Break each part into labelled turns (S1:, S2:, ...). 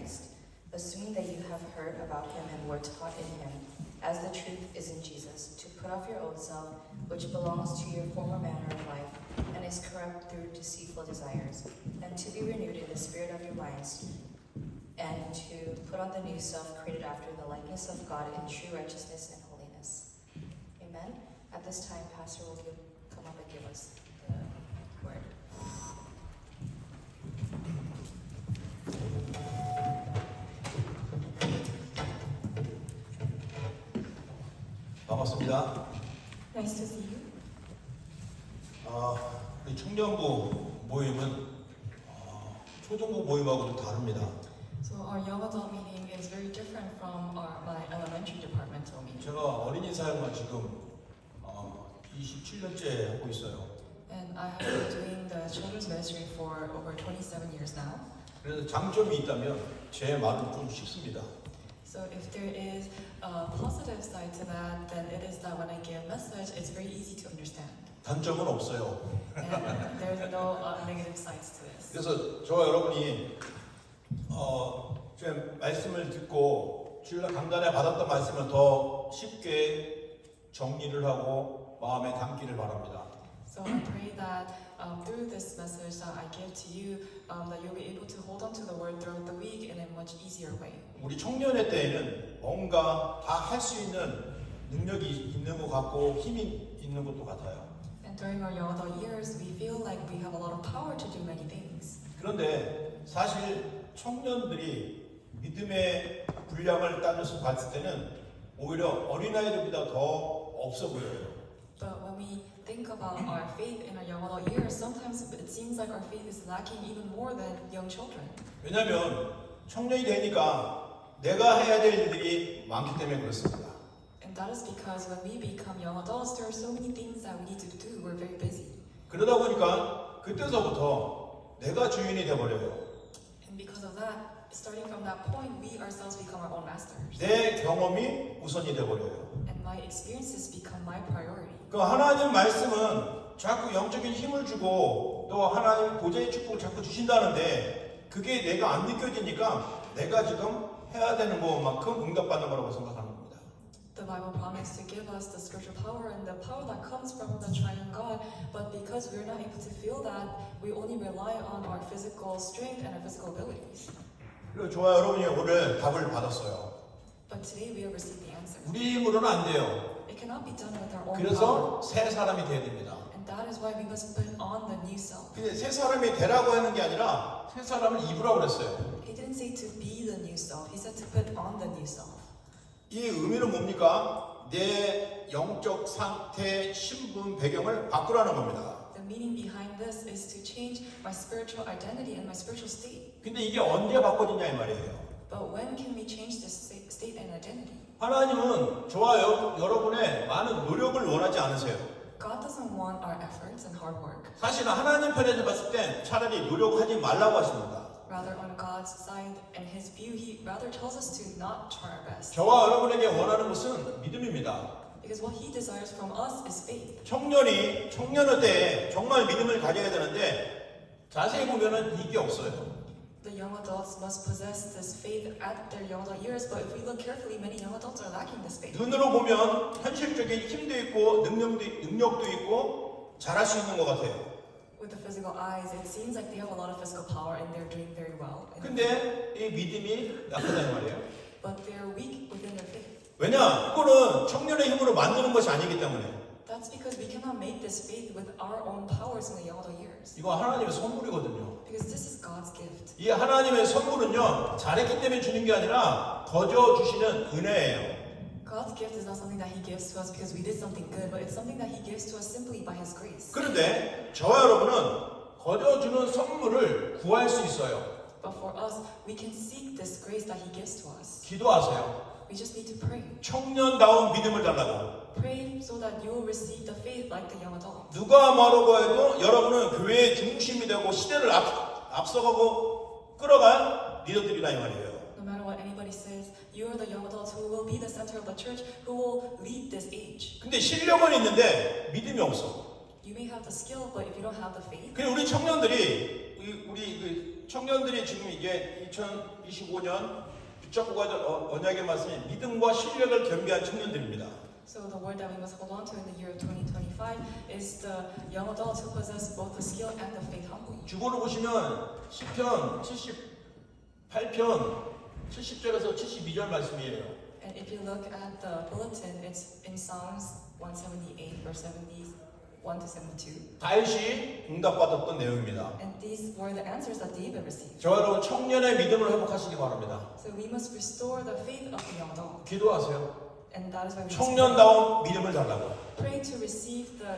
S1: Christ, assuming that you have heard about him and were taught in him, as the truth is in Jesus, to put off your old self, which belongs to your former manner of life, and is corrupt through deceitful desires, and to be renewed in the spirit of your minds, and to put on the new self created after the likeness of God in true righteousness and holiness. Amen. At this time, Pastor will come up and give us the word.
S2: 반갑습니다.
S1: Nice to see you.
S2: 우리 청년부 모임은 초중고 모임하고 좀 다릅니다.
S1: So our young adult meeting is very different from my elementary departmental meeting.
S2: 제가 어린이 사역만 지금 27년째 하고 있어요.
S1: And I have been doing the children's ministry for over 27 years now.
S2: 그래서 장점이 있다면 제 말은 좀 쉽습니다.
S1: So if there is a positive side to that, then it is that when I give a message, it's very easy to understand.
S2: 단점은 없어요.
S1: And there's no negative sides to this.
S2: 그래서 저와 여러분이 제 말씀을 듣고 주일날 강단에 받았던 말씀을 더 쉽게 정리를 하고 마음에 담기를 바랍니다.
S1: So I pray that through this message that I give to you, that you'll be able to hold on to the word throughout the week in a much easier way.
S2: 우리 청년의 때에는 뭔가 다 할 수 있는 능력이 있는 것 같고 힘이 있는 것도 같아요.
S1: And during our young adult years, we feel like we have a lot of power to do many things.
S2: 그런데 사실 청년들이 믿음의 분량을 따져서 봤을 때는 오히려 어린아이들보다 더 없어 보여요.
S1: But when we think about our faith in our young adult years, sometimes it seems like our faith is lacking even more than young children.
S2: 왜냐하면 청년이 되니까 내가 해야 될 일들이 많기 때문에 그렇습니다.
S1: And that is because when we become young adults, there are so many things that we need to do. We're very busy.
S2: 그러다 보니까 그때서부터 내가 주인이 돼버려요.
S1: And because of that, starting from that point, we ourselves become our own masters.
S2: 내 경험이 우선이 돼버려요.
S1: And my experiences become my priority.
S2: 그 하나님 말씀은 자꾸 영적인 힘을 주고 또 하나님 보좌의 축복을 자꾸 주신다는데 그게 내가 안 느껴지니까 내가 지금 해야 되는 것만큼 응답받는 거라고 생각하는 겁니다.
S1: The Bible promised to give us the spiritual power and the power that comes from the triune God, but because we're not able to feel that, we only rely on our physical strength and our physical abilities.
S2: 그리고 저와 여러분이 오늘 답을 받았어요.
S1: But today we have received the answer.
S2: 우리 힘으로는 안 돼요.
S1: It cannot be done with our own power.
S2: 그래서 새 사람이 돼야 됩니다.
S1: And that is why we must put on the new self.
S2: 근데 새 사람이 되라고 하는 게 아니라 새 사람을 입으라고 그랬어요.
S1: He didn't say to be the new self. He said to put on the new self.
S2: 이 의미는 뭡니까? 내 영적 상태, 신분, 배경을 바꾸라는 겁니다.
S1: The meaning behind this is to change my spiritual identity and my spiritual state.
S2: 근데 이게 언제 바꿔지냐 이 말이에요.
S1: But when can we change this state and identity?
S2: 하나님은 저와 여러분의 많은 노력을 원하지 않으세요.
S1: God doesn't want our efforts and hard work.
S2: 사실은 하나님 편에서 봤을 땐 차라리 노력하지 말라고 하십니다.
S1: Rather, on God's side and His view, He rather tells us to not try our best.
S2: 저와 여러분에게 원하는 것은 믿음입니다.
S1: Because what He desires from us is faith.
S2: 청년의 때에 정말 믿음을 가져야 되는데 자세히 보면은 이게 없어요.
S1: The young adults must possess this faith at their young adult years, but if we look carefully, many young adults are lacking this faith.
S2: 눈으로 보면 현실적인 힘도 있고 능력도 있고 잘할 수 있는 것 같아요.
S1: With the physical eyes, it seems like they have a lot of physical power and they're doing very well.
S2: 근데 이 믿음이 약하다는 말이에요.
S1: But they're weak within their faith.
S2: 왜냐? 이거는 청년의 힘으로 만드는 것이 아니기 때문에.
S1: That's because we cannot make this faith with our own powers in the young adult years.
S2: 이거 하나님의 선물이거든요.
S1: Because this is God's gift.
S2: 이 하나님의 선물은요, 잘했기 때문에 주는 게 아니라 거저 주시는 은혜예요.
S1: God's gift is not something that He gives to us because we did something good, but it's something that He gives to us simply by His grace.
S2: 그런데 저와 여러분은 거저 주는 선물을 구할 수 있어요.
S1: But for us, we can seek this grace that He gives to us.
S2: 기도하세요.
S1: We just need to pray.
S2: 청년다운 믿음을 달라고.
S1: Pray so that you will receive the faith like the young adult.
S2: 누가 뭐라고 해도 여러분은 교회의 중심이 되고 시대를 앞서가고 끌어갈 리더들이라 이 말이에요.
S1: No matter what anybody says, you are the young adults who will be the center of the church, who will lead this age.
S2: 근데 실력은 있는데 믿음이 없어.
S1: You may have the skill, but if you don't have the faith,
S2: 그래서 우리 청년들이 우리 청년들이 지금 이게 2025년 붙잡고 언약의 말씀이 믿음과 신력을 겸비한 청년들입니다.
S1: So the word that we must hold on to in the year of 2025 is the young adults who possess both the skill and the faith humbly.
S2: 주보를 보시면 시편 78편 70절에서 72절 말씀이에요.
S1: And if you look at the bulletin, it's in Psalms 178, verse 71 to 72.
S2: 다윗이 응답받았던 내용입니다.
S1: And these were the answers that David received.
S2: 저와 여러분 청년의 믿음을 회복하시기 바랍니다.
S1: So we must restore the faith of the young adult.
S2: 기도하세요.
S1: And that is why we must
S2: 청년다운 믿음을 달라고.
S1: pray to receive the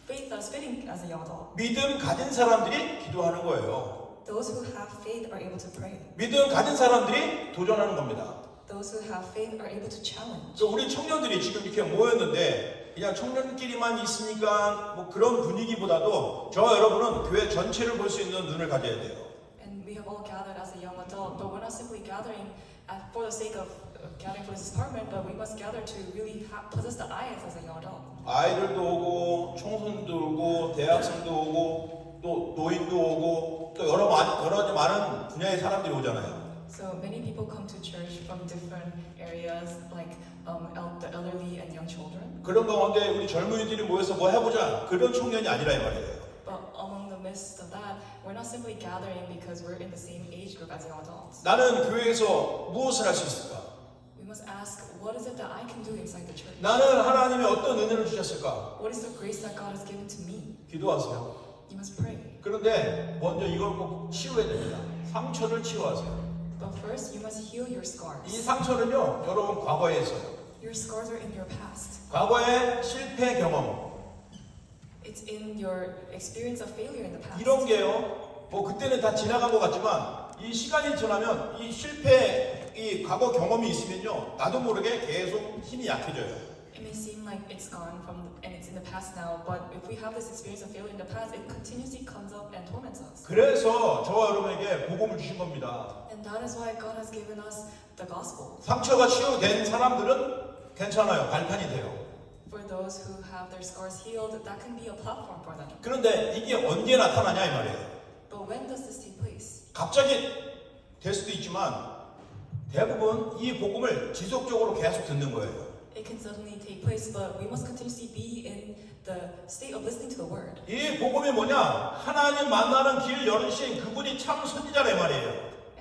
S1: faith that is fitting as a young adult.
S2: 믿음 가진 사람들이 기도하는 거예요.
S1: Those who have faith are able to pray.
S2: 믿음 가진 사람들이 도전하는 겁니다.
S1: Those who have faith are able to challenge.
S2: 그래서 우리 청년들이 지금 이렇게 모였는데 그냥 청년끼리만 있으니까 뭐 그런 분위기보다도 저와 여러분은 교회 전체를 볼 수 있는 눈을 가져야 돼요.
S1: And we have all gathered as a young adult, but we're not simply gathering for the sake of gathering for this department, but we must gather to really possess the eyes as a young adult.
S2: 아이들도 오고 청소년도 오고 대학생도 오고 또 노인도 오고 또 여러 가지 많은 분야의 사람들이 오잖아요.
S1: So many people come to church from different areas, like the elderly and young children.
S2: 그런 가운데 우리 젊은이들이 모여서 뭐 해보자 그런 청년이 아니라 이 말이에요.
S1: But among the midst of that, we're not simply gathering because we're in the same age group as young adults.
S2: 나는 교회에서 무엇을 할 수 있을까?
S1: We must ask, what is it that I can do inside the church?
S2: 나는 하나님이 어떤 은혜를 주셨을까?
S1: What is the grace that God has given to me?
S2: 기도하세요.
S1: You must pray.
S2: 그런데 먼저 이걸 꼭 치유해야 됩니다. 상처를 치유하세요.
S1: But first, you must heal your
S2: 이
S1: scars.
S2: 상처는요, 여러분 과거에 있어요.
S1: Your scars are in your past.
S2: 과거의 실패 경험
S1: It's in your experience of failure in the past.
S2: 이런 게요. 뭐 그때는 다 지나간 것 같지만 이 시간이 지나면 이 실패 이 과거 경험이 있으면요, 나도 모르게 계속 힘이 약해져요.
S1: It may seem like it's gone and it's in the past now, but if we have this experience of failure in the past, it continuously comes up and torments us.
S2: 그래서 저와 여러분에게 복음을 주신 겁니다.
S1: And that is why God has given us the gospel.
S2: 상처가 치유된 사람들은 괜찮아요. 발판이 돼요.
S1: For those who have their scars healed, that can be a platform for them.
S2: 그런데 이게 언제 나타나냐 이 말이에요.
S1: But when does this take place?
S2: 갑자기 될 수도 있지만 대부분 이 복음을 지속적으로 계속 듣는 거예요.
S1: It can suddenly take place, but we must continuously be in the state of listening to the word.
S2: 이 복음이 뭐냐? 하나님 만나는 길 열으신 그분이 참 선지자란 말이에요.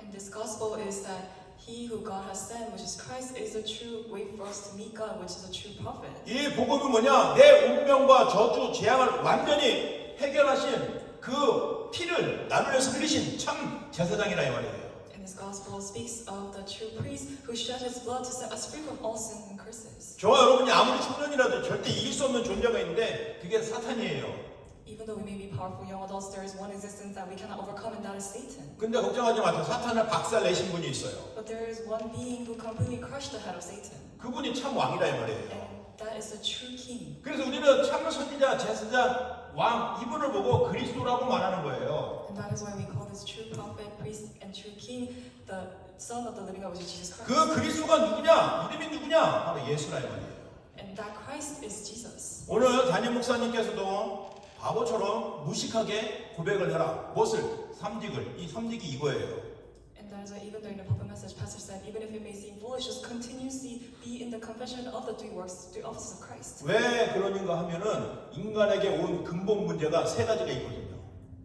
S1: And this gospel is that He who God has sent, which is Christ, is the true way for us to meet God, which is a true prophet.
S2: 이 복음이 뭐냐? 내 운명과 저주, 재앙을 완전히 해결하신 그 피를 나를 위해서 흘리신 참 제사장이라 이 말이에요.
S1: And this gospel speaks of the true priest who shed his blood to set us free from all sins and curses.
S2: 저와 여러분이 아무리 청년이라도 절대 이길 수 없는 존재가 있는데 그게 사탄이에요.
S1: Even though we may be powerful young adults, there is one existence that we cannot overcome, and that is Satan.
S2: 근데 걱정하지 마세요. 사탄을 박살 내신 분이 있어요.
S1: But there is one being who completely crushed the head of Satan.
S2: 그분이 참 왕이라 이 말이에요.
S1: And that is the true king.
S2: 그래서 우리는 참 선지자, 제사장, 왕 이분을 보고 그리스도라고 말하는 거예요.
S1: And that is why we call this true prophet, priest, and true king the son of the living God, which is Jesus Christ.
S2: 그 그리스도가 누구냐? 이름이 누구냐? 바로 예수라 이 말이에요.
S1: And that Christ is Jesus.
S2: 오늘 담임 목사님께서도 바보처럼 무식하게 고백을 해라. 무엇을? 삼직을. 이 삼직이 이거예요.
S1: And that is why even during the pulpit message, Pastor said, even if it may seem foolish, just continuously be in the confession of the three works, three offices of Christ.
S2: 왜 그러는가 하면은 인간에게 온 근본 문제가 세 가지가 있거든요.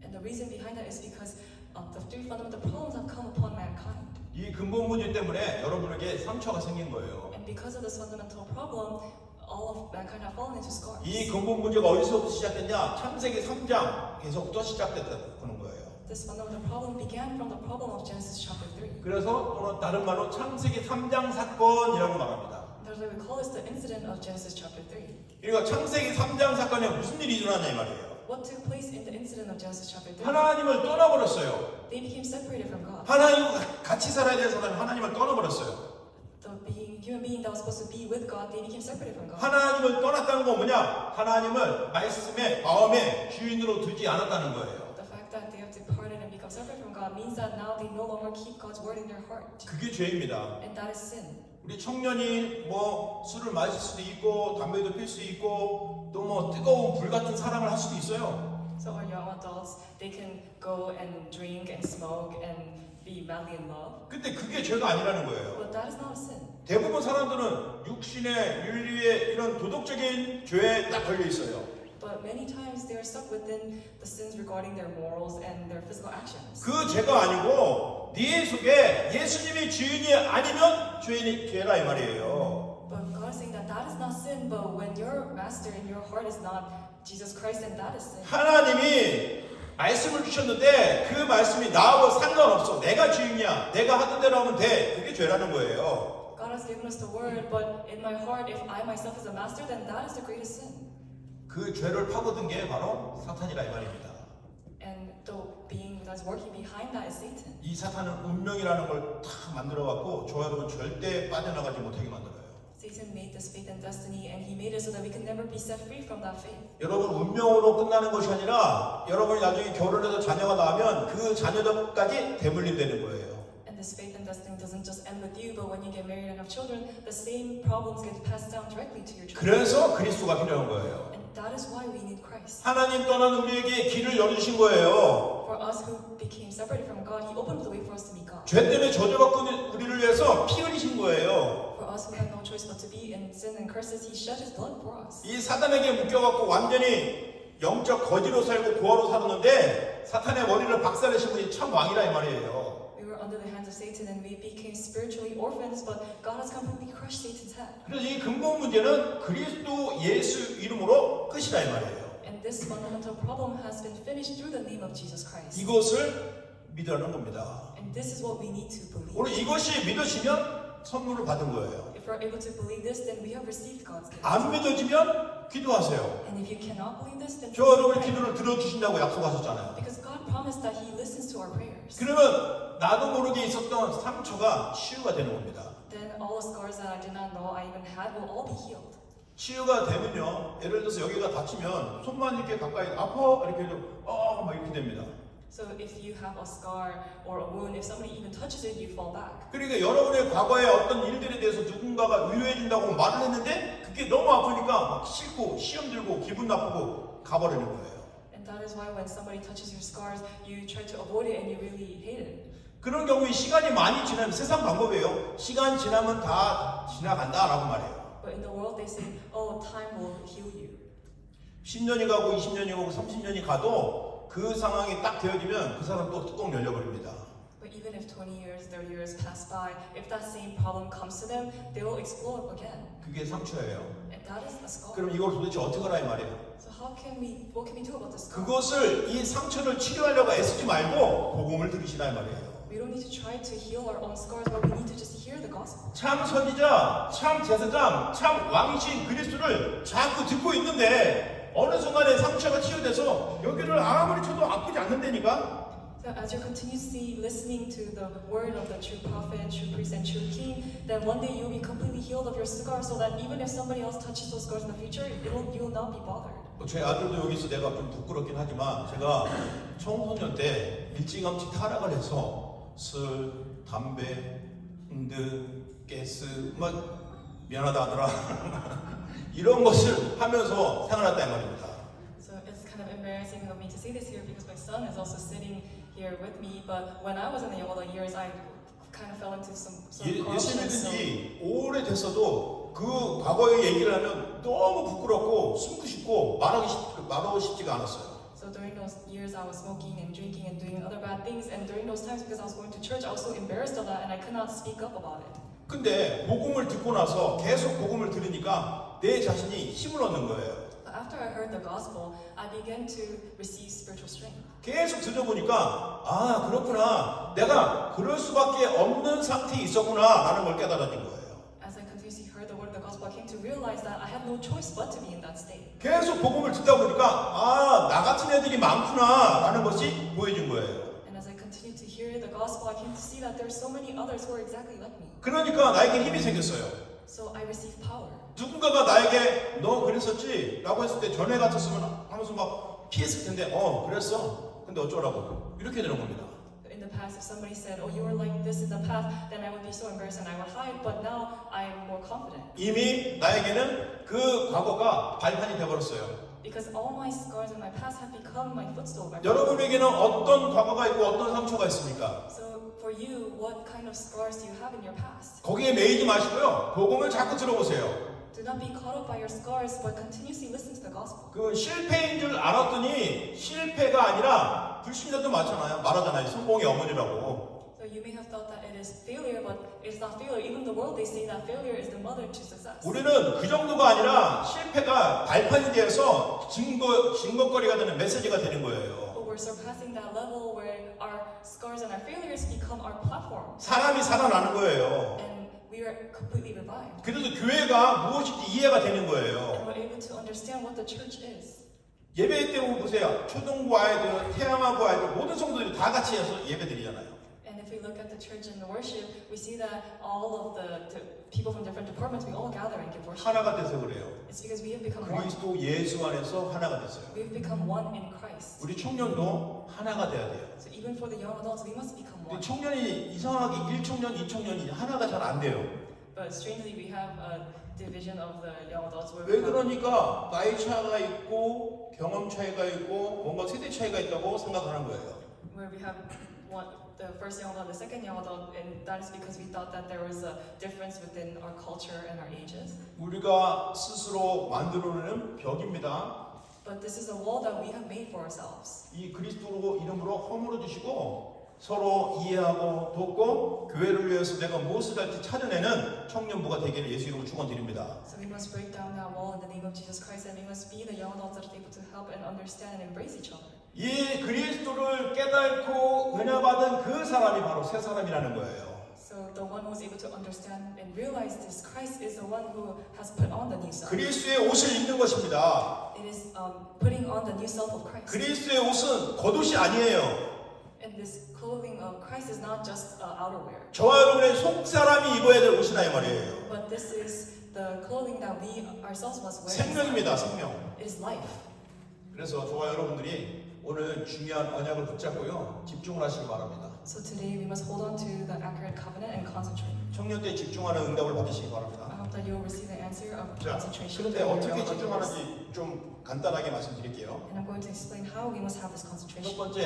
S1: And the reason behind that is because the three fundamental problems have come upon mankind.
S2: 이 근본 문제 때문에 여러분에게 상처가 생긴 거예요.
S1: And because of this fundamental problem, all of mankind have fallen into scars.
S2: 이 근본 문제가 어디서부터 시작됐냐? 창세기 3장에서부터 시작됐다는 거예요.
S1: This fundamental problem began from the problem of Genesis chapter 3.
S2: 그래서 또는 다른 말로 창세기 3장 사건이라고 말합니다.
S1: That's why we call this the incident of Genesis chapter 3.
S2: 그러니까 창세기 3장 사건에 무슨 일이 일어났냐 이 말이에요.
S1: What took place in the incident of Genesis chapter 3?
S2: 하나님을 떠나버렸어요.
S1: They became separated from God.
S2: 하나님과 같이 살아야 되는 사람이 하나님을 떠나버렸어요.
S1: The human being that was supposed to be with God, they became separated from God.
S2: 하나님을 떠났다는 건 뭐냐? 하나님을 말씀의 마음의 주인으로 두지 않았다는 거예요.
S1: The fact that they have departed and become separate from God means that now they no longer keep God's word in their heart.
S2: 그게 죄입니다.
S1: And that is sin.
S2: 우리 청년이 뭐 술을 마실 수도 있고 담배도 필 수 있고 또 뭐 뜨거운 불 같은 사랑을 할 수도 있어요.
S3: So our young adults, they can go and drink and smoke and be madly in love.
S2: 근데 그게 죄가 아니라는 거예요.
S3: But that is not a sin.
S2: 대부분 사람들은 육신의 윤리의 이런 도덕적인 죄에 딱 걸려 있어요.
S3: But many times they are stuck within the sins regarding their morals and their physical actions.
S2: 그 죄가 아니고 네 속에 예수님이 주인이 아니면 죄인이 죄라 이 말이에요.
S3: But God is saying that that is not sin, but when your master in your heart is not Jesus Christ, then that is sin.
S2: 하나님이 말씀을 주셨는데 그 말씀이 나하고 상관없어. 내가 주인이야. 내가 하던 대로 하면 돼. 그게 죄라는 거예요.
S3: God has given us the word, but in my heart, if I myself is a master, then that is the greatest sin.
S2: 그 죄를 파고든 게 바로 사탄이라 이 말입니다.
S3: And the being that's working behind that is Satan.
S2: 이 사탄은 운명이라는 걸 탁 만들어갖고 저 여러분 절대 빠져나가지 못하게 만들어요.
S3: Satan made this faith and destiny, and he made it so that we can never be set free from that faith.
S2: 여러분 운명으로 끝나는 것이 아니라 여러분이 나중에 결혼해서 자녀가 나오면 그 자녀들까지 대물림되는 거예요.
S3: And this faith and destiny doesn't just end with you, but when you get married and have children, the same problems get passed down directly to your children.
S2: 그래서 그리스도가 필요한 거예요.
S3: And that is why we need Christ.
S2: 하나님 떠난 우리에게 길을 열어주신 거예요.
S3: For us who became separated from God, he opened the way for us to meet God.
S2: 죄 때문에 저주받고 우리를 위해서 피 흘리신 거예요.
S3: For us who had no choice but to be in sin and curses, he shed his blood for us.
S2: 이 사단에게 묶여갖고 완전히 영적 거지로 살고 고아로 살았는데 사탄의 머리를 박살내신 분이 참 왕이라 이 말이에요.
S3: We were under the hands of Satan and we became spiritually orphans, but God has completely crushed Satan's head.
S2: 그래서 이 근본 문제는 그리스도 예수 이름으로 끝이라 이 말이에요.
S3: And this fundamental problem has been finished through the name of Jesus Christ.
S2: 이것을 믿으라는 겁니다.
S3: And this is what we need to believe.
S2: 오늘 이것이 믿어지면 선물을 받은 거예요.
S3: If we're able to believe this, then we have received God's gift.
S2: 안 믿어지면 기도하세요.
S3: And if you cannot believe this, then
S2: 저 여러분의 기도를 들어주신다고 약속하셨잖아요.
S3: because God promised that He listens to our prayers.
S2: 그러면 나도 모르게 있었던 상처가 치유가 되는 겁니다.
S3: Then all the scars that I did not know I even had will all be healed.
S2: 치유가 되면요, 예를 들어서 여기가 다치면 손만 이렇게 가까이 아파 이렇게 해도 막 이렇게 됩니다.
S3: So if you have a scar or a wound, if somebody even touches it, you fall back.
S2: 그러니까 여러분의 과거의 어떤 일들에 대해서 누군가가 위로해 준다고 말을 했는데 그게 너무 아프니까 막 싫고 시험 들고 기분 나쁘고 가버리는 거예요.
S3: And that is why when somebody touches your scars, you try to avoid it and you really hate it.
S2: 그런 경우에 시간이 많이 지나면 세상 방법이에요. 시간 지나면 다 지나간다라고 말해요.
S3: But in the world they say, oh, time will heal you.
S2: 10년이 가고 20년이 가고 30년이 가도 그 상황이 딱 되어지면 그 사람 또 뚜껑 열려버립니다.
S3: But even if 20 years, 30 years pass by, if that same problem comes to them, they will explode again.
S2: 그게 상처예요.
S3: And that is a scar.
S2: 그럼 이걸 도대체 어떻게 하라 이 말이에요.
S3: So what can we do about this scar?
S2: 그것을 이 상처를 치료하려고 애쓰지 말고 복음을 들으시라 이 말이에요.
S3: We don't need to try to heal our own scars, but we need to just hear the gospel.
S2: 참 선지자, 참 제사장, 참 왕이신 그리스도를 자꾸 듣고 있는데 어느 순간에 상처가 치유돼서 여기를 아무리 쳐도 아프지 않는다니까.
S3: So as you're continuously listening to the word of the true prophet, true priest, and true king, then one day you'll be completely healed of your scars, so that even if somebody else touches those scars in the future, you will not be bothered.
S2: 제 아들도 여기서 내가 좀 부끄럽긴 하지만 제가 청소년 때 일찌감치 타락을 해서 술, 담배, 핸드, 가스 막 미안하다 아들아 이런 것을 하면서 생활했다 이 말입니다.
S3: So it's kind of embarrassing of me to say this here because my son is also sitting here with me. But when I was in the older years, I kind of fell into some
S2: 예수
S3: corruption. So,
S2: 믿은 지 오래됐어도 그 과거의 얘기를 하면 너무 부끄럽고 숨고 싶고 말하고 싶지가 않았어요.
S3: so during those years, I was smoking and drinking and doing other bad things. And during those times, because I was going to church, I was so embarrassed of that, and I could not speak up about it.
S2: 근데 복음을 듣고 나서 계속 복음을 들으니까 내 자신이 힘을 얻는 거예요.
S3: But after I heard the gospel, I began to receive spiritual strength.
S2: 계속 들어보니까 아 그렇구나 내가 그럴 수밖에 없는 상태에 있었구나라는 걸 깨달아진 거예요.
S3: As I continuously heard the word of the gospel, I came to realize that I had no choice but to be in that state.
S2: 계속 복음을 듣다 보니까 아 나 같은 애들이 많구나라는 것이 보여진 거예요.
S3: And as I continued to hear the gospel, I came to see that there are so many others who are exactly like me.
S2: 그러니까 나에게 힘이 생겼어요.
S3: So I received power.
S2: 누군가가 나에게 너 그랬었지? 라고 했을 때 전에 같았으면 하면서 막 피했을 텐데 그랬어? 근데 어쩌라고 이렇게 되는 겁니다.
S3: In the past, if somebody said, oh, you were like this in the past, then I would be so embarrassed and I would hide. But now I am more confident.
S2: 이미 나에게는 그 과거가 발판이 되어버렸어요.
S3: Because all my scars in my past have become my footstool.
S2: 여러분에게는 어떤 과거가 있고 어떤 상처가 있습니까?
S3: So for you, what kind of scars do you have in your past?
S2: 거기에 매이지 마시고요. 복음을 자꾸 들어보세요.
S3: Do not be caught up by your scars, but continuously listen to the gospel.
S2: 그 실패인 줄 알았더니 실패가 아니라 불신자도 많잖아요. 말하잖아요. 성공의 어머니라고.
S3: So you may have thought that it is failure, but it is not failure. Even the world, they say that failure is the mother to success.
S2: 우리는 그 정도가 아니라 실패가 발판이 되어서 증거거리가 되는 메시지가 되는 거예요.
S3: But we're surpassing that level where our scars and our failures become our platform.
S2: 사람이 살아나는 거예요.
S3: And we are completely revived.
S2: 그래서 교회가 무엇인지 이해가 되는
S3: And
S2: 거예요.
S3: we're able to understand what the church is.
S2: 예배 때 보세요. 초등부 아이들, 태양아부 아이들 모든 성도들이 다 같이 해서 예배 드리잖아요.
S3: And if we look at the church and the worship, we see that all of the people from different departments, we all gather and give worship.
S2: 하나가 돼서 그래요.
S3: It's because we have become one.
S2: 그리스도 예수 안에서 하나가 됐어요.
S3: We've become one in Christ.
S2: 우리 청년도 하나가 돼야 돼요.
S3: So even for the young adults, we must become
S2: 우리
S3: one.
S2: 청년이 이상하게 1청년, 2청년이 하나가 잘 안 돼요.
S3: But strangely, we have a division of the young adults where
S2: 왜
S3: we have,
S2: 그러니까 나이 차이가 있고 경험 차이가 있고 뭔가 세대 차이가 있다고 생각하는 거예요.
S3: where we have one, the first young adult, the second young adult, and that is because we thought that there was a difference within our culture and our ages.
S2: 우리가 스스로 만들어내는 벽입니다.
S3: But this is a wall that we have made for ourselves.
S2: 이 그리스도 이름으로 허물어 주시고 서로 이해하고 돕고 교회를 위해서 내가 무엇을 할지 찾아내는 청년부가 되기를 예수 이름으로 축원드립니다.
S3: So we must break down that wall in the name of Jesus Christ, and we must be the young adults that are able to help and understand and embrace each other.
S2: 이 그리스도를 깨닫고 은혜받은 그 사람이 바로 새 사람이라는 거예요.
S3: So the one who is able to understand and realize this Christ is the one who has put on the new self.
S2: 그리스도의 옷을 입는 것입니다.
S3: It is putting on the new self of Christ.
S2: 그리스도의 옷은 겉옷이 아니에요.
S3: And this clothing of Christ is not just outerwear,
S2: 저와 여러분의 속 사람이 입어야 될 옷이다 이 말이에요.
S3: but this is the clothing that we ourselves must wear.
S2: 생명입니다, 생명.
S3: It is life.
S2: 그래서 저와 여러분들이 오늘 중요한 언약을 붙잡고요, 집중을 하시기 바랍니다.
S3: So today we must hold on to the accurate covenant and concentrate.
S2: 청년 때 집중하는 응답을 받으시기
S3: I
S2: 바랍니다.
S3: hope that you will receive the answer of
S2: 자,
S3: concentration.
S2: 그런데
S3: for your
S2: 어떻게
S3: young adults.
S2: 집중하는지 좀 간단하게 말씀드릴게요.
S3: And I'm going to explain how we must have this
S2: 첫
S3: concentration.
S2: 번째,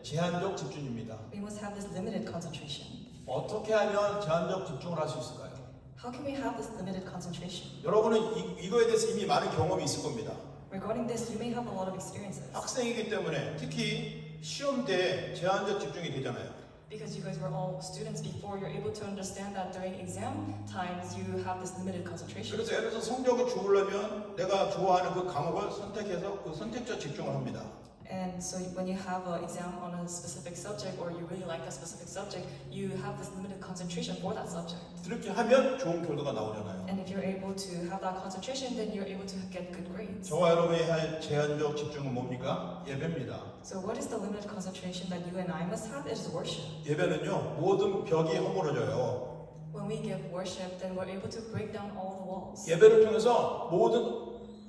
S2: 제한적 집중입니다.
S3: We must have this limited concentration.
S2: 어떻게 하면 제한적 집중을 할 수 있을까요?
S3: How can we have this limited concentration?
S2: 여러분은 이거에 대해서 이미 많은 경험이 있을 겁니다.
S3: Regarding this, you may have a lot of experiences.
S2: 학생이기 때문에 특히 시험 때 제한적 집중이 되잖아요.
S3: Because you guys were all students before, you're able to understand that during exam times you have this limited concentration.
S2: 그래서 예를 들어서 성적을 좋으려면 내가 좋아하는 그 과목을 선택해서 그 선택적 집중을 합니다.
S3: And so when you have an exam on a specific subject or you really like a specific subject, you have this limited concentration for that subject.
S2: 그렇게 하면 좋은 결과가 나오잖아요.
S3: And if you're able to have that concentration, then you're able to get good grades.
S2: 저와 여러분이 할 제한적 집중은 뭡니까? 예배입니다.
S3: So what is the limited concentration that you and I must have? It is worship.
S2: 예배는요, 모든 벽이 허물어져요.
S3: When we give worship, then we're able to break down all the walls.
S2: 예배를 통해서 모든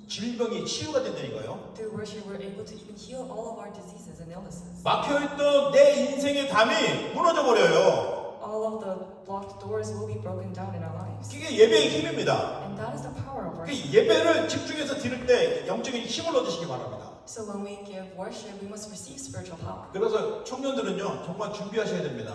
S2: 질병이 치유가 된다니까요.
S3: Through worship, we're able to even heal all of our diseases and illnesses.
S2: 막혀있던 내 인생의 담이 무너져 버려요.
S3: All of the blocked doors will be broken down in our lives.
S2: 이게 예배의 힘입니다.
S3: And that is the power of
S2: 그
S3: worship.
S2: 예배를 집중해서 드릴 때 영적인 힘을 얻으시기 바랍니다.
S3: So when we give worship, we must receive spiritual power.
S2: 그래서 청년들은요, 정말 준비하셔야 됩니다.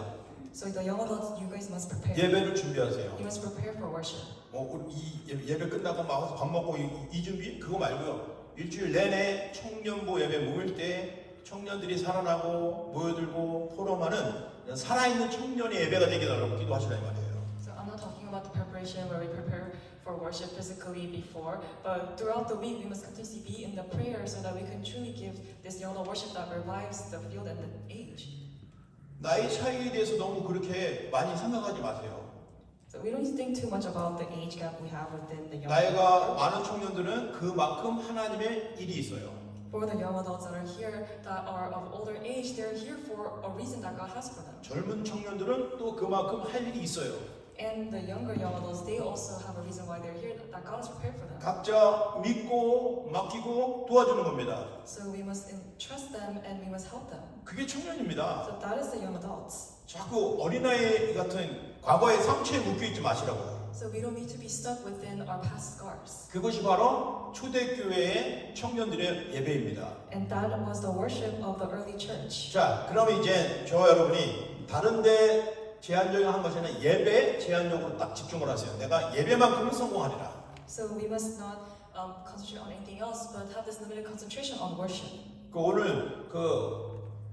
S3: So the young adults, you guys must prepare.
S2: 예배를 준비하세요.
S3: You must prepare for worship.
S2: 우리 이 예배 끝나고 막 와서 밥 먹고 이 준비 그거 말고요. 일주일 내내 청년부 예배 모일 때 청년들이 살아나고 모여들고 포럼하는 살아있는 청년의 예배가 되게 달라고 기도하시라 이 말이에요.
S3: So I'm not talking about the preparation where we prepare for worship physically before, but throughout the week we must continuously be in the prayer so that we can truly give this young adult worship that revives the field and the age.
S2: 나이 차이에 대해서 너무 그렇게 많이 생각하지 마세요.
S3: So we don't think too much about the age gap we have within the young
S2: 나이가
S3: adults.
S2: 많은 청년들은 그만큼 하나님의 일이 있어요.
S3: For the young adults that are here that are of older age, they're here for a reason that God has for them.
S2: 젊은 청년들은 또 그만큼 할 일이 있어요.
S3: And the younger young adults, they also have a reason why they're here that God has prepared for them.
S2: 각자 믿고 맡기고 도와주는 겁니다.
S3: So we must trust them and we must help them.
S2: 그게 청년입니다.
S3: So that is the young adults.
S2: 자꾸 어린아이 같은 과거의 상처에 묶여있지 마시라고요.
S3: So we don't need to be stuck within our past scars.
S2: 그것이 바로 초대교회의 청년들의 예배입니다.
S3: And that was the worship of the early church.
S2: 자, 그러면 이제 저와 여러분이 다른데 제한적으로 한 것이 아니라 예배 제한적으로 딱 집중을 하세요. 내가 예배만큼은 성공하리라.
S3: So we must not concentrate on anything else, but have this limited concentration on worship.
S2: 그 오늘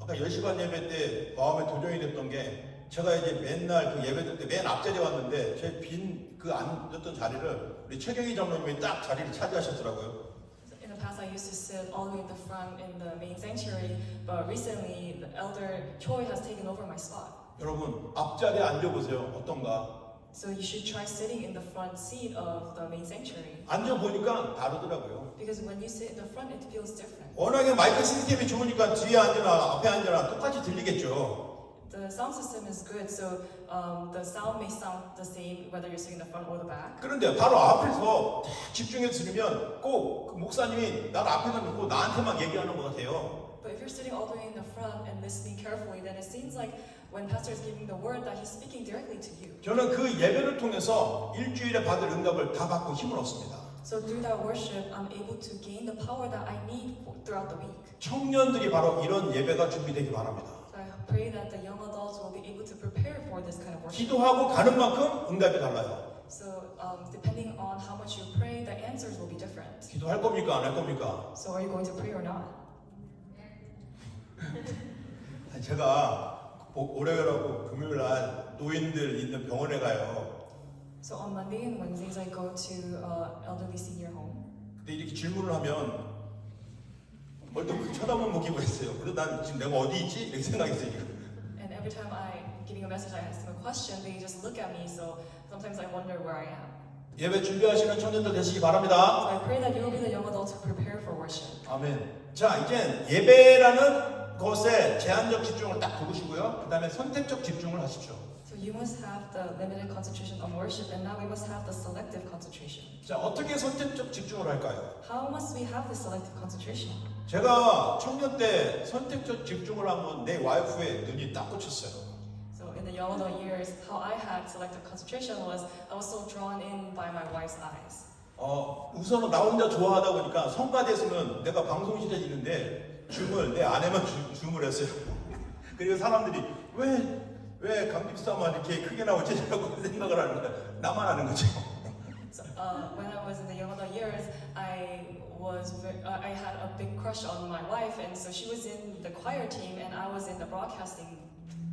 S2: 아까 10시간 예배 때 마음에 도전이 됐던 게 제가 이제 맨날 그 예배 때 맨 앞자리에 왔는데 제 빈 그 앉았던 자리를 우리 최경희 장로님이 딱 자리를 차지하셨더라고요.
S3: In the past, I used to sit all the way in the front in the main sanctuary, but recently the elder Choi has taken over my spot.
S2: 여러분 앞자리에 앉아보세요. 어떤가?
S3: So you should try sitting in the front seat of the main sanctuary.
S2: 앉아보니까 다르더라고요.
S3: Because when you sit in the front, it feels different.
S2: 워낙에 마이크 시스템이 좋으니까 뒤에 앉으나 앞에 앉으나 똑같이 들리겠죠.
S3: The sound system is good, so the sound may sound the same whether you're sitting in the front or the back.
S2: 그런데 바로 앞에서 딱 집중해서 들으면 꼭그 목사님이 나를 앞에다 놓고 나한테만 얘기하는 것 같아요.
S3: But if you're sitting all the way in the front and listening carefully, then it seems like when pastor is giving the word that he's speaking directly to you.
S2: 저는 그 예배를 통해서 일주일에 받을 응답을 다 받고 힘을 얻습니다.
S3: So through that worship, I'm able to gain the power that I need throughout the week.
S2: 청년들이 바로 이런 예배가 준비되기 바랍니다.
S3: So I pray that the young adults will be able to prepare for this kind of worship.
S2: 기도하고 가는 만큼 응답이 달라요.
S3: So depending on how much you pray, the answers will be different.
S2: 기도할 겁니까? 안 할 겁니까?
S3: So are you going to pray or not?
S2: 제가 월요일하고 금요일 날 노인들 있는 병원에 가요.
S3: So on Monday and Wednesdays, I go to elderly senior home.
S2: 근데 이렇게 질문을 하면 멀뚱 쳐다만 보기고 했어요. 그래서 난 지금 내가 어디 있지? 이렇게 생각했어요.
S3: And every time I'm giving a message, I ask them a question, they just look at me. So sometimes I wonder where I am.
S2: 예배 준비하시는 청년들 되시기
S3: So
S2: 바랍니다.
S3: I pray that you will be the young adults who prepare for worship.
S2: 아멘. 자, 이제 예배라는 것에 제한적 집중을 딱 두시고요. 그 다음에 선택적 집중을 하십시오.
S3: So you must have the limited concentration on worship, and now we must have the selective concentration.
S2: 자, 어떻게 선택적 집중을 할까요?
S3: How must we have this selective concentration?
S2: 제가 청년 때 선택적 집중을 하면 내 와이프의 눈이 딱 꽂혔어요.
S3: So in the young adult years, how I had selective concentration was I was so drawn in by my wife's eyes.
S2: 우선은 나 혼자 좋아하다 보니까 성가대에서는 내가 방송실에 있는데 줌을 내 아내만 줌을 했어요. 그리고 사람들이 왜 감깁스타만 이렇게 크게 나오지? 라고 생각을 하는 거야. 나만 하는 거죠.
S3: So when I was in the young adult years, I had a big crush on my wife, and so she was in the choir team, and I was in the broadcasting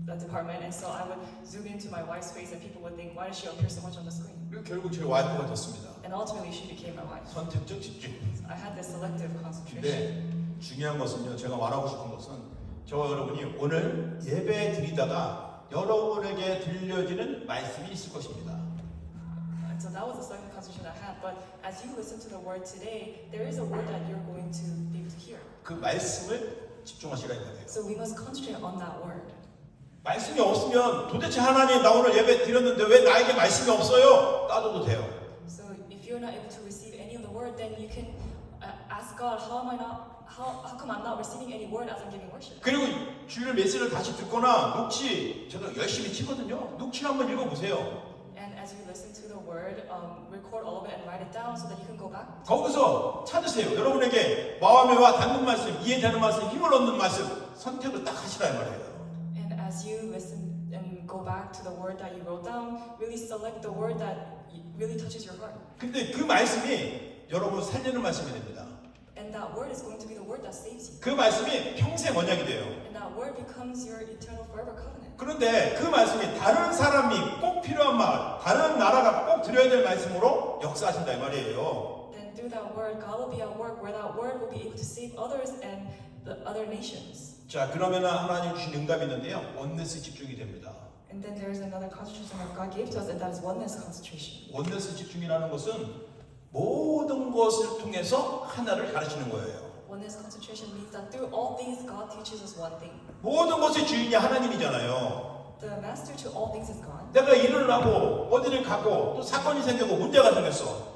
S3: department, and so I would zoom into my wife's face, and people would think, why does she appear so much on the screen?
S2: 그리고 결국 제 와이프가 됐습니다.
S3: And ultimately, she became my wife.
S2: 선택적 집중.
S3: I had this selective concentration.
S2: 근데 중요한 것은요, 제가 말하고 싶은 것은 저와 여러분이 오늘 예배 드리다가 여러분에게 들려지는 말씀이 있을 것입니다.
S3: And so that was the selective concentration I had. But as you listen to the word today, there is a word that you're going to be able to hear.
S2: 그 말씀을 집중하시라 이 말이에요.
S3: So we must concentrate on that word.
S2: 말씀이 없으면 도대체 하나님 나 오늘 예배 드렸는데 왜 나에게 말씀이 없어요? 따져도 돼요.
S3: So if you're not able to receive any of the word, then you can ask God, how come I'm not receiving any word as I'm giving worship?
S2: 그리고 주일 메시지를 다시 듣거나 녹취 제가 열심히 치거든요. 녹취 한번 읽어보세요.
S3: And as you listen to the word, record all of it and write it down so that you can go back.
S2: 거기서 찾으세요. 여러분에게 마음에 와 닿는 말씀, 이해되는 말씀, 힘을 얻는 말씀 선택을 딱 하시라 이 말이에요.
S3: And as you listen and go back to the word that you wrote down, really select the word that really touches your heart.
S2: 근데 그 말씀이 여러분 살리는 말씀이 됩니다.
S3: And that word is going to be the word that saves you.
S2: 그 말씀이 평생 언약이 돼요.
S3: And that word becomes your eternal forever covenant.
S2: 그런데 그 말씀이 다른 사람이 꼭 필요한 말, 다른 나라가 꼭 드려야 될 말씀으로 역사하신다 이 말이에요.
S3: Then through that word, God will be at work where that word will be able to save others and the other nations.
S2: 자, 그러면 하나님 주신 응답이 있는데요. 원네스 집중이 됩니다.
S3: And then there is another concentration that God gave to us, and that is oneness concentration.
S2: 원네스 집중이라는 것은 모든 것을 통해서 하나를 가르치는 거예요.
S3: Oneness concentration means that through all things, God teaches us one thing.
S2: 모든 것의 주인이 하나님이잖아요.
S3: The master to all things is God.
S2: 내가 일을 하고 어디를 가고 또 사건이 생기고 문제가 생겼어.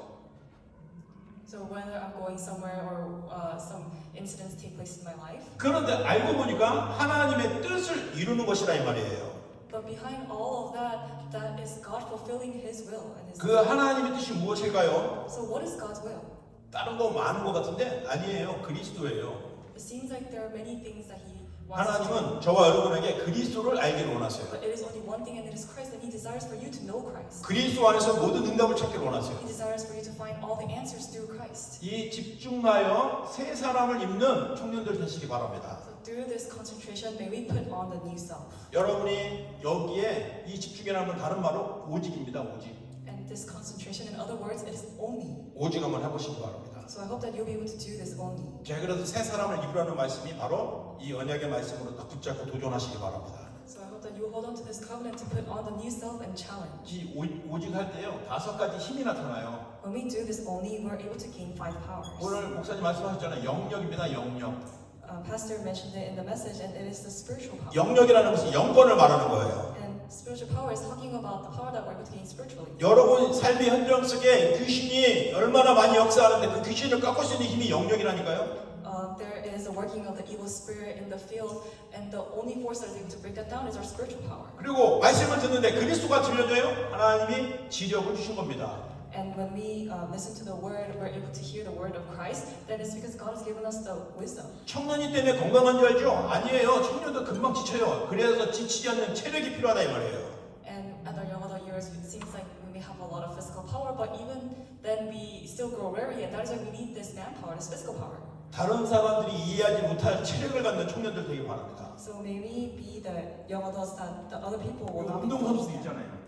S3: So whether I'm going somewhere or some incidents take place in my life,
S2: 그런데 알고 보니까 하나님의 뜻을 이루는 것이라 이 말이에요.
S3: But behind all of that, that is God fulfilling His will and His.
S2: 그 하나님의 뜻이 무엇일까요?
S3: So what is God's will?
S2: 다른 거 많은 것 같은데 아니에요. 그리스도예요.
S3: It seems like there are many things that He wants to do.
S2: 하나님은 저와 여러분에게 그리스도를 알기를 원하세요.
S3: But it is only one thing, and it is Christ, and He desires for you to know Christ.
S2: 그리스도 안에서 모든 응답을 찾기를 원하세요.
S3: He desires for you to find all the answers through Christ.
S2: 이 집중하여 새 사람을 입는 청년들 되시기 바랍니다.
S3: So through this concentration, may we put on the new self.
S2: 여러분이 여기에 이 집중이라는 다른 말로 오직입니다. 오직.
S3: And this concentration, in other words, it is only.
S2: 오직 한번 해보시기 바랍니다.
S3: So I hope that you'll be able to do this only.
S2: 자, 그래서 새 사람을 입으라는 말씀이 바로 이 언약의 말씀으로 딱 붙잡고 도전하시기 바랍니다.
S3: So I hope that you hold on to this covenant to put on the new self and challenge.
S2: 이 오직 할 때요 5가지 힘이 나타나요.
S3: When we do this only, we're able to gain 5 powers.
S2: 오늘 목사님 말씀하셨잖아요. 영역입니다. 영역.
S3: Pastor mentioned it in the message, and it is the spiritual power.
S2: 영역이라는 것은 영권을 말하는 거예요.
S3: And spiritual power is talking about the power that we're able to gain spiritually.
S2: 여러분 삶의 현장 속에 귀신이 얼마나 많이 역사하는데 그 귀신을 꺾을 수 있는 힘이 영역이라니까요.
S3: There is a working of the evil spirit in the field, and the only force that is able to break that down is our spiritual power.
S2: 그리고 말씀을 듣는데 그리스도가 들려져요. 하나님이 지력을 주신 겁니다.
S3: And when we listen to the word, we're able to hear the word of Christ. Then it's because God has given us the wisdom.
S2: 청년이 때문에 건강한 줄 알죠? 아니에요. 청년도 금방 지쳐요. 그래서 지치지 않는 체력이 필요하다 이 말이에요.
S3: And at our young adult years, it seems like we may have a lot of physical power, but even then we still grow weary, and that is why we need this manpower, this physical power.
S2: 다른 사람들이 이해하지 못할 체력을 갖는 청년들 되기 바랍니다.
S3: So may we be the young adults that the other people will not be able to
S2: 운동선수도
S3: understand.
S2: 있잖아요.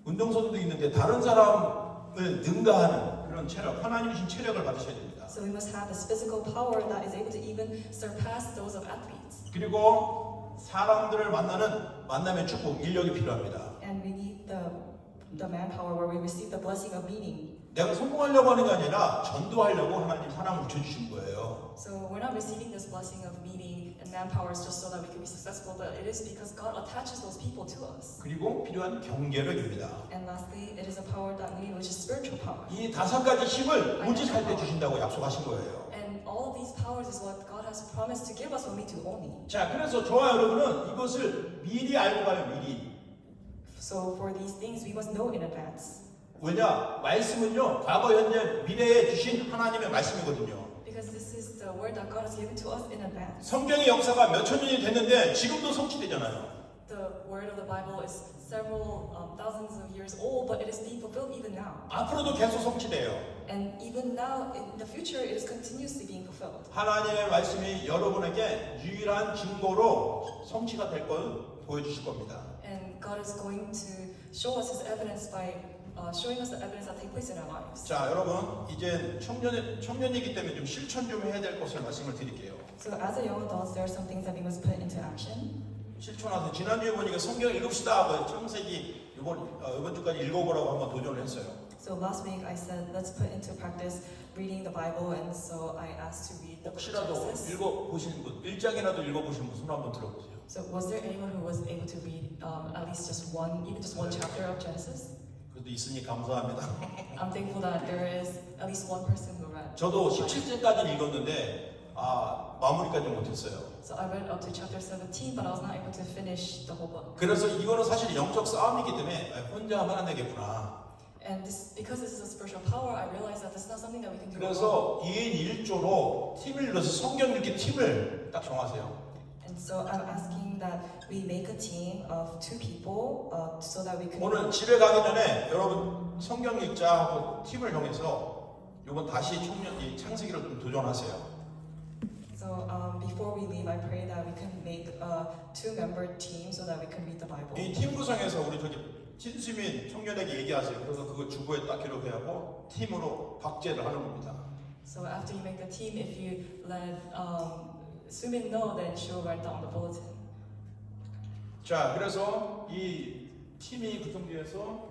S2: 운동선수도 있는데 다른 사람을 능가하는 그런 체력, 하나님 주신 체력을 받으셔야 됩니다.
S3: So we must have this physical power that is able to even surpass those of athletes.
S2: 그리고 사람들을 만나는 만남의 축복, 인력이 필요합니다.
S3: And we need the manpower where we receive the blessing of meeting.
S2: 내가 성공하려고 하는 게 아니라 전도하려고 하나님 사람을 붙여주신 거예요.
S3: So we're not receiving this blessing of meeting and manpower just so that we can be successful, but it is because God attaches those people to us.
S2: 그리고 필요한 경계력입니다.
S3: And lastly, it is a power that we need, which is spiritual power.
S2: 이 5가지 힘을 오직할 때 주신다고 약속하신 거예요.
S3: And all of these powers is what God has promised to give us when we do only.
S2: 자, 그래서 저와 여러분은 이것을 미리 알고 가요, 미리.
S3: So for these things, we must know in advance.
S2: 왜냐? 말씀은요, 과거, 현재, 미래에 주신 하나님의 말씀이거든요.
S3: Because this is the word that God has given to us in advance.
S2: 성경의 역사가 몇천 년이 됐는데 지금도 성취되잖아요.
S3: The word of the Bible is several thousands of years old, but it is being fulfilled even now.
S2: 앞으로도 계속 성취돼요.
S3: And even now, in the future, it is continuously being fulfilled.
S2: 하나님의 말씀이 여러분에게 유일한 증거로 성취가 될 걸 보여주실 겁니다.
S3: And God is going to show us His evidence by showing us the evidence that take place in our lives.
S2: 자, 여러분 이제 청년이기 때문에 좀 실천 좀 해야 될 것을 말씀을 드릴게요.
S3: So as a young adults, there are some things that we must put into action.
S2: 실천하세요. 지난주에 보니까 성경 읽읍시다. 창세기 이번 주까지 읽어보라고 한번 도전을 했어요.
S3: So last week I said let's put into practice reading the Bible, and so I asked to read the book of
S2: 혹시라도
S3: Genesis.
S2: 읽어보신 분, 1장이라도 읽어보신 분 손 한번 들어보세요.
S3: So was there anyone who was able to read at least just one, even just one chapter of Genesis?
S2: 그래도 있으니 감사합니다.
S3: I'm thankful that there is at least one person who read.
S2: 저도 17장까지 읽었는데 마무리까지 못했어요.
S3: So I read up to chapter 17, but I was not able to finish the whole book.
S2: 그래서 이거는 사실 영적 싸움이기 때문에 혼자 하면 안 되겠구나.
S3: And because this is a spiritual power, I realized that this is not something that we can do alone.
S2: 그래서 2인 1조로 팀을 이뤄서 성경 읽기 팀을 딱 정하세요.
S3: And so I'm asking that we make a team of 2 people so that we can.
S2: 오늘 집에 가기 전에 여러분 성경 읽자하고 팀을 정해서 이번 다시 이 창세기를 좀 도전하세요.
S3: So before we leave, I pray that we can make a 2-member team so that we can read the Bible.
S2: 이 팀 구성에서 우리 진수민 청년에게 얘기하세요. 그래서 그거 주보에 딱 기록해하고 팀으로 박제를 하는 겁니다.
S3: So after you make the team, if you let Sumin know, then she will write down the bulletin.
S2: 자, 그래서 이 팀이 구성되어서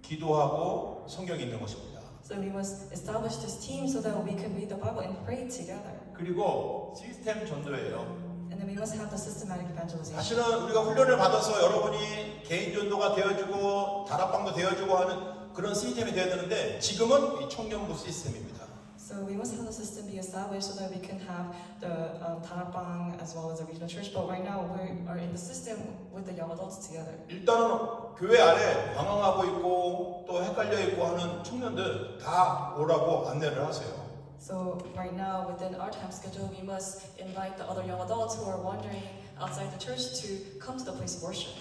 S2: 기도하고 성경 읽는 것입니다.
S3: So we must establish this team so that we can read the Bible and pray together.
S2: 그리고 시스템 전도예요.
S3: And then we must have the systematic evangelization.
S2: 사실은 우리가 훈련을 받아서 여러분이 개인 전도가 되어주고 다락방도 되어주고 하는 그런 시스템이 되어야 되는데 지금은 이 청년부 시스템입니다.
S3: So we must have the system be established so that we can have the Tanakbang as well as the regional church. But right now we are in the system with the young adults together.
S2: 일단은 교회 안에 방황하고 있고 또 헷갈려 있고 하는 청년들 다 오라고 안내를 하세요.
S3: So right now within our time schedule, we must invite the other young adults who are wandering outside the church to come to the place of worship.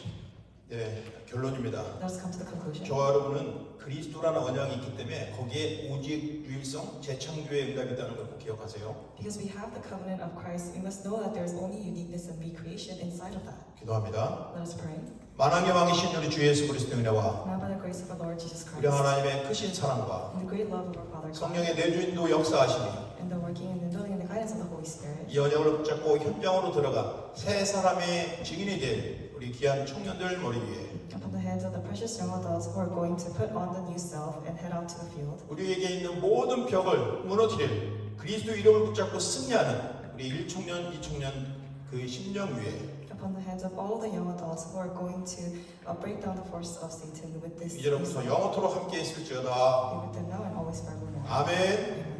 S2: 네, 결론입니다.
S3: Let us come to the conclusion.
S2: 저와 여러분은 그리스도라는 언약이 있기 때문에 거기에 오직 유일성, 재창조의 응답이 있다는 걸 꼭 기억하세요.
S3: Because we have the covenant of Christ, we must know that there is only uniqueness and recreation inside of that.
S2: 기도합니다.
S3: Let us pray.
S2: 만왕의 왕이신 우리 주 예수 그리스도의 은혜와
S3: Now by the grace of our Lord Jesus
S2: 우리
S3: Christ
S2: 하나님의 크신 사랑과
S3: and the great love of our Father God
S2: 성령의 내주인도 역사하시니
S3: and the working and indwelling and the guidance of the Holy Spirit,
S2: 이 언약을 붙잡고 현장으로 들어가 새 사람의 증인이 될 우리 귀한 청년들 머리 위에
S3: upon the hands of the precious young adults who are going to put on the new self and head out to the field.
S2: 우리에게 있는 모든 벽을 무너뜨릴 그리스도 이름을 붙잡고 승리하는 우리 1청년, 2청년 그 심령 위에
S3: Upon the hands of all the young adults who are going to break down the forces of Satan with this.
S2: 이제로부터 영원토록 함께 있을지어다.
S3: Be with them now and always forevermore.
S2: 아멘.
S3: Amen.